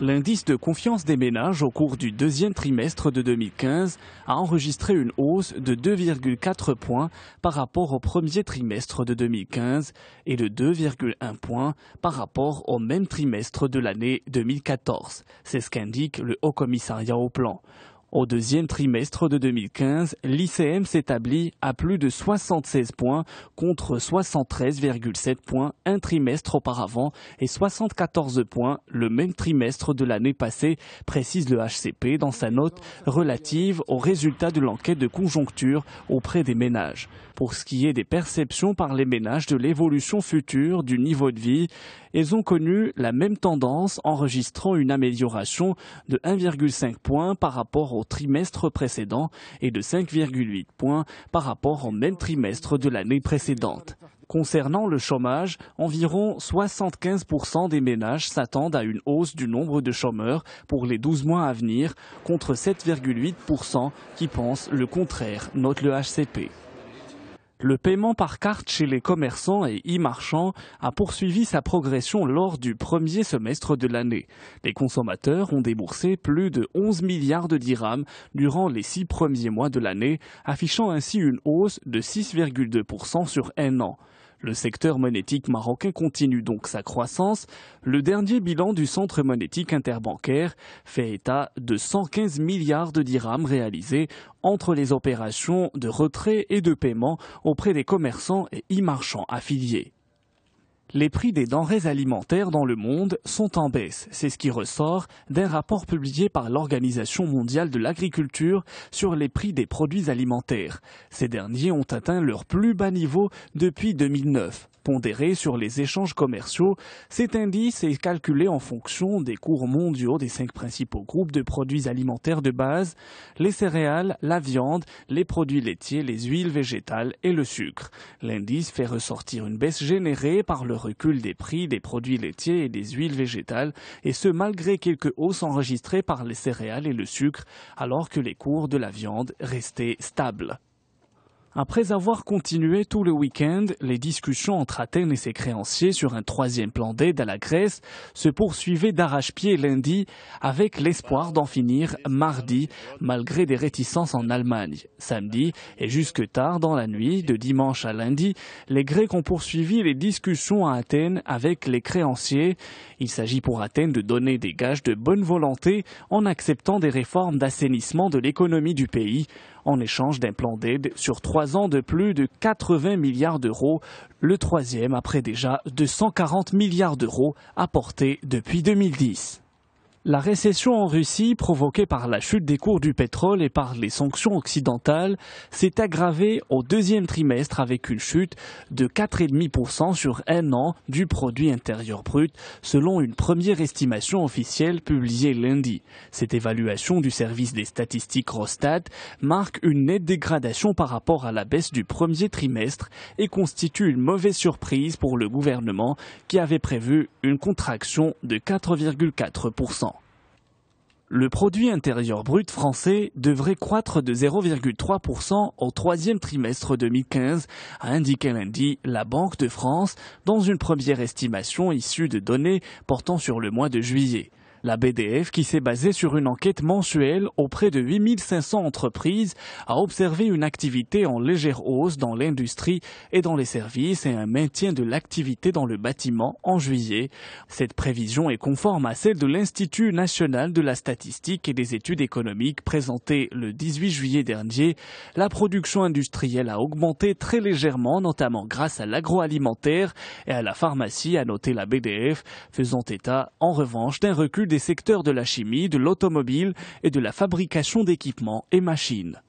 L'indice de confiance des ménages au cours du deuxième trimestre de 2015 a enregistré une hausse de 2,4 points par rapport au premier trimestre de 2015 et de 2,1 points par rapport au même trimestre de l'année 2014. C'est ce qu'indique le Haut Commissariat au Plan. Au deuxième trimestre de 2015, l'ICM s'établit à plus de 76 points contre 73,7 points un trimestre auparavant et 74 points le même trimestre de l'année passée, précise le HCP dans sa note relative aux résultats de l'enquête de conjoncture auprès des ménages. Pour ce qui est des perceptions par les ménages de l'évolution future du niveau de vie, elles ont connu la même tendance, enregistrant une amélioration de 1,5 points par rapport au trimestre précédent et de 5,8 points par rapport au même trimestre de l'année précédente. Concernant le chômage, environ 75% des ménages s'attendent à une hausse du nombre de chômeurs pour les 12 mois à venir, contre 7,8% qui pensent le contraire, note le HCP. Le paiement par carte chez les commerçants et e-marchands a poursuivi sa progression lors du premier semestre de l'année. Les consommateurs ont déboursé plus de 11 milliards de dirhams durant les 6 premiers mois de l'année, affichant ainsi une hausse de 6,2% sur un an. Le secteur monétique marocain continue donc sa croissance. Le dernier bilan du Centre monétique interbancaire fait état de 115 milliards de dirhams réalisés entre les opérations de retrait et de paiement auprès des commerçants et e-marchands affiliés. Les prix des denrées alimentaires dans le monde sont en baisse. C'est ce qui ressort d'un rapport publié par l'Organisation mondiale de l'agriculture sur les prix des produits alimentaires. Ces derniers ont atteint leur plus bas niveau depuis 2009. Pondéré sur les échanges commerciaux, cet indice est calculé en fonction des cours mondiaux des 5 principaux groupes de produits alimentaires de base, les céréales, la viande, les produits laitiers, les huiles végétales et le sucre. L'indice fait ressortir une baisse générée par le recul des prix des produits laitiers et des huiles végétales, et ce malgré quelques hausses enregistrées par les céréales et le sucre, alors que les cours de la viande restaient stables. Après avoir continué tout le week-end, les discussions entre Athènes et ses créanciers sur un troisième plan d'aide à la Grèce se poursuivaient d'arrache-pied lundi avec l'espoir d'en finir mardi, malgré des réticences en Allemagne. Samedi et jusque tard dans la nuit, de dimanche à lundi, les Grecs ont poursuivi les discussions à Athènes avec les créanciers. Il s'agit pour Athènes de donner des gages de bonne volonté en acceptant des réformes d'assainissement de l'économie du pays, en échange d'un plan d'aide sur 3 ans de plus de 80 milliards d'euros, le troisième après déjà 240 milliards d'euros apportés depuis 2010. La récession en Russie, provoquée par la chute des cours du pétrole et par les sanctions occidentales, s'est aggravée au deuxième trimestre avec une chute de 4,5% sur un an du produit intérieur brut, selon une première estimation officielle publiée lundi. Cette évaluation du service des statistiques Rostat marque une nette dégradation par rapport à la baisse du premier trimestre et constitue une mauvaise surprise pour le gouvernement qui avait prévu une contraction de 4,4%. Le produit intérieur brut français devrait croître de 0,3% au troisième trimestre 2015, a indiqué lundi la Banque de France dans une première estimation issue de données portant sur le mois de juillet. La BDF, qui s'est basée sur une enquête mensuelle auprès de 8500 entreprises, a observé une activité en légère hausse dans l'industrie et dans les services et un maintien de l'activité dans le bâtiment en juillet. Cette prévision est conforme à celle de l'Institut national de la statistique et des études économiques présentée le 18 juillet dernier. La production industrielle a augmenté très légèrement, notamment grâce à l'agroalimentaire et à la pharmacie, a noté la BDF, faisant état en revanche d'un recul des secteurs de la chimie, de l'automobile et de la fabrication d'équipements et machines.